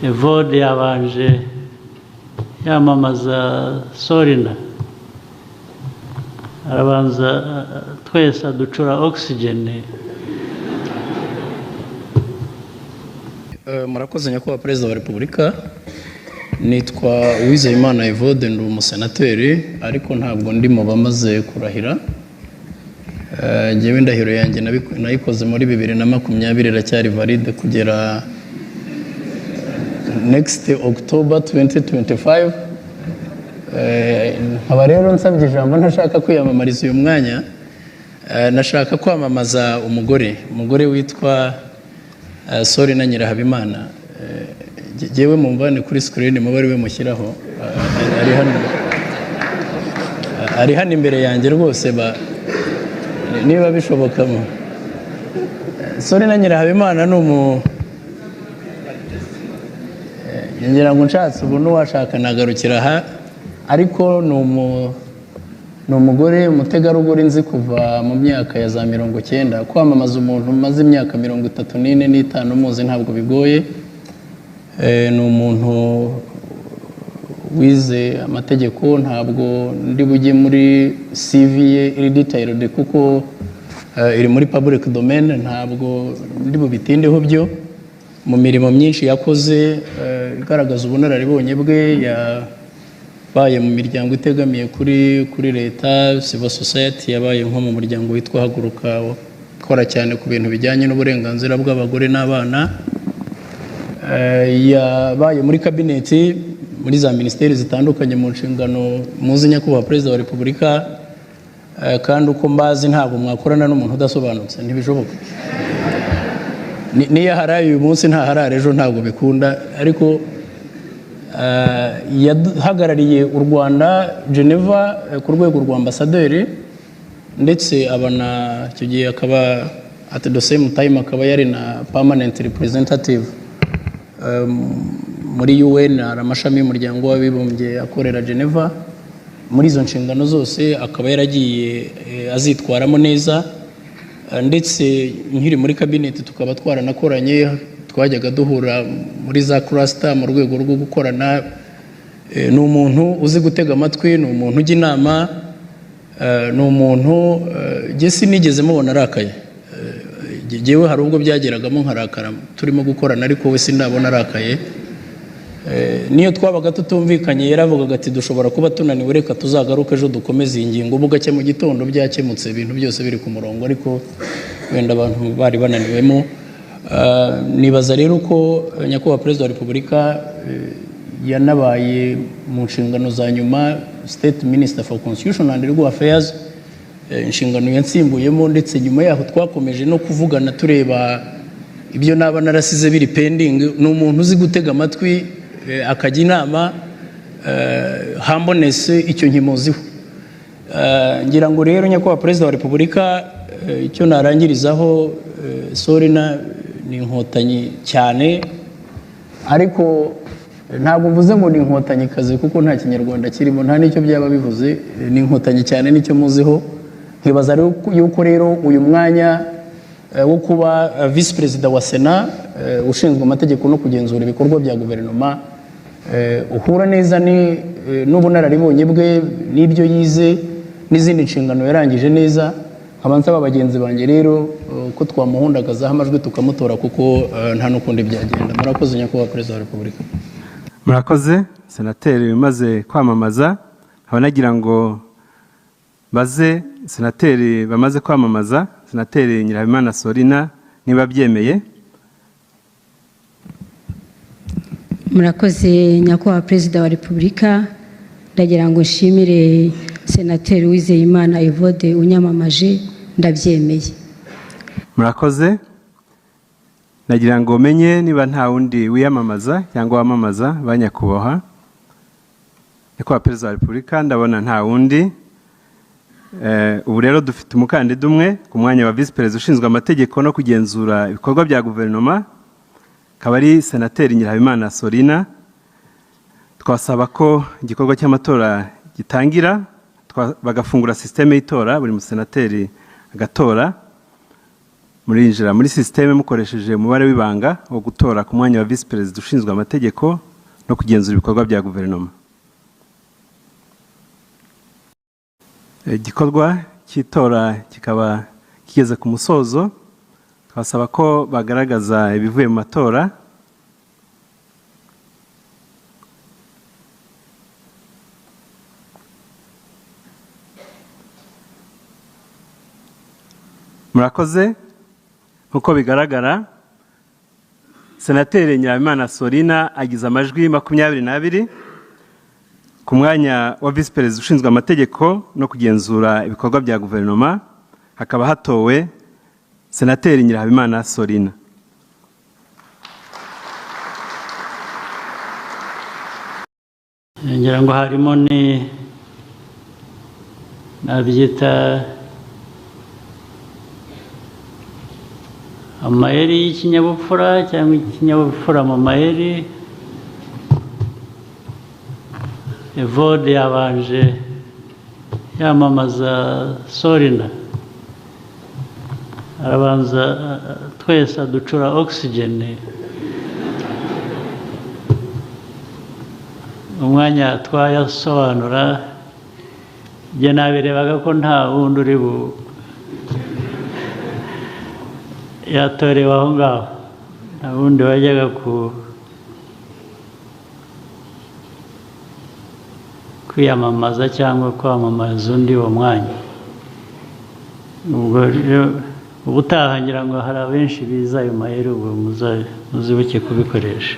Evode yabanje yamamaza Sorina, arabanza twese aducura oxygen. Murakoze nyakubahwa Perezida wa Repubulika. Nitwa Uwizeyimana Evode, ndi umusenateri ariko ntabwo ndi mu bamaze kurahira. Njyewe indahiro yanjye nayikoze muri 2020 iracyari valide kugera next October 2025. Nkaba rero nsabye ijambo ntashaka kwiyamamariza uyu mwanya, nashaka kwamamaza umugore witwa Sorina Nyirahabimana. Jewe mumvane kuri screen mubari we mushyiraho, ari hano imbere yanjye rwose niba bishobokamo. Sorina Nyirahabimana ngira ngo nshatse ubu n'uwashaka nagarukira aha, ariko ni umugore umutegarugori nzi kuva mu myaka ya za 90. Kwamamaza umuntu umaze imyaka 34 n'itanu muzi ntabwo bigoye. Ni umuntu wize amategeko, ntabwo ndi bujye muri CV ye iri detailed kuko iri muri public domain, ntabwo ndi bubitindeho byo. Mu mirimo myinshi yakoze igaragaza ubunararibonye bwe, yabaye mu miryango itegamiye kuri leta, civil society, yabaye nko mu muryango witwa Haguruka ukora cyane ku bintu bijyanye n'uburenganzira bw'abagore n'abana. Yabaye muri kabineti muri za ministeri zitandukanye mu nshingano muzi nyakubahwa Perezida wa Repubulika, kandi uko mbazi ntabwo mwakorana n'umuntu udasobanutse, ntibishoboka. Niyo haraye uyu munsi nta harare ejo ntabwo bikunda, ariko yahagarariye u Rwanda Geneva ku rwego rwa ambasaderi, ndetse abana icyo gihe akaba at the same time akaba yari na permanent representative muri UN, amashami y'umuryango w'abibumbye akorera Geneva. Muri izo nshingano zose akaba yaragiye azitwaramo neza, ndetse nkiri muri cabinet tukaba twaranakoranye, twajyaga duhura muri za cluster mu rwego rwo gukorana. Ni umuntu uzi gutega amatwi, ni umuntu ujya inama, ni umuntu jye sinigeze mubona arakaye. Jewe hari ubwo byageragamo nkarakara turimo gukorana, ariko we sindabona arakaye. Niyo twabaga tutumvikanye yaravugaga ati dushobora kuba tunaniwe, reka tuzagaruka ejo dukomeze iyi ngingo. Bugacye mu gitondo byakemutse, ibintu byose biri ku murongo, ariko wenda abantu bari bananiwemo. Nibaza rero ko nyakubahwa Perezida wa Repubulika yanabaye mu nshingano za nyuma State Minister for Constitution and Legal Affairs, inshingano yansimbuyemo, ndetse nyuma yaho twakomeje no kuvugana tureba ibyo naba narasize biri pending. Ni umuntu uzi gutega amatwi akajya inama, humbleness icyo nkimuziho. Ngira ngo rero nyakubahwa Perezida wa Repubulika icyo narangirizaho, Sorina ni inkotanyi cyane, ariko ntabwo mvuze ngo ni inkotanyi kazi kuko nta kinyarwanda kirimo, nta nicyo byaba bivuze. Ni inkotanyi cyane nicyo muziho. Nkibaza yuko rero uyu mwanya wo kuba Vice Perezida wa Sena ushinzwe amategeko no kugenzura ibikorwa bya guverinoma uhura neza n'ubunararibonye bwe n'ibyo yize n'izindi nshingano yarangije neza. Nkaba nsaba bagenzi banjye rero ko twamuhundagazaho amajwi tukamutora, kuko nta n'ukundi byagenda. Murakoze nyakubahwa Perezida wa Repubulika. Murakoze senateri umaze kwamamaza. Nkaba nagira ngo baze senateri bamaze kwamamaza, senateri Nyirahabimana Sorina niba byemeye. Murakoze nyakubahwa Perezida wa Repubulika. Ndagira ngo nshimire senateri Uwizeyimana Evode unyamamaje, ndabyemeye. Murakoze. Nagira ngo menye niba nta wundi wiyamamaza cyangwa wamamaza banyakubahwa. Nyakubahwa Perezida wa Repubulika ndabona nta wundi. Ubu rero dufite umukandida umwe ku mwanya wa Vice Perezida ushinzwe amategeko no kugenzura ibikorwa bya guverinoma, akaba ari senateri Nyirahabimana Sorina. Twasaba ko igikorwa cy'amatora gitangira, bagafungura systeme y'itora, buri musenateri agatora. murinjira muri sisiteme mukoresheje umubare w'ibanga wo gutora ku mwanya wa visi perezida ushinzwe amategeko no kugenzura ibikorwa bya guverinoma. Igikorwa cy'itora kikaba kigeze ku musozo, twasaba ko bagaragaza ibivuye mu matora. Murakoze. Nk'uko bigaragara, Senateri Nyirabimana Sorina agize amajwi 22 ku mwanya wa visi perezida ushinzwe amategeko no kugenzura ibikorwa bya guverinoma, hakaba hatowe Senateri Nyirabimana Sorina. ngira ngo harimo nabyita amayeri y'ikinyabupfura cyangwa ikinyabupfura mu mayeri. Evode yabanje yamamaza Sorina, arabanza twese aducura oxygen, umwanya twayasobanura njye nabirebaga ko nta wundi uri yatorewe aho ngaho, nta wundi wajyaga kwiyamamaza cyangwa kwamamaza undi uwo mwanya. Ubwo ubutaha ngira ngo hari abenshi biza ayo mahera, ubwo muzibuke kubikoresha.